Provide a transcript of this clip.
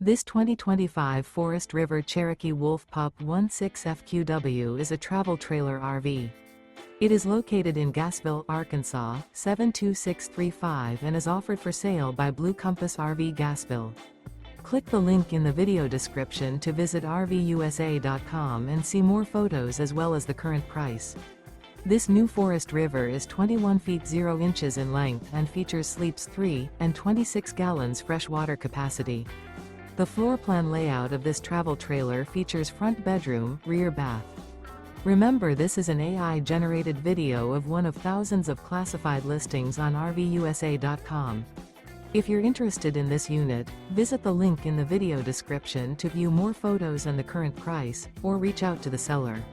This 2025 Forest River Cherokee Wolf Pup 16FQW is a travel trailer RV. It is located in Gassville, Arkansas, 72635 and is offered for sale by Blue Compass RV Gassville. Click the link in the video description to visit RVUSA.com and see more photos as well as the current price. This new Forest River is 21 feet 0 inches in length and features sleeps 3 and 26 gallons fresh water capacity. The floor plan layout of this travel trailer features front bedroom, rear bath. Remember, this is an AI-generated video of one of thousands of classified listings on RVUSA.com. If you're interested in this unit, visit the link in the video description to view more photos and the current price, or reach out to the seller.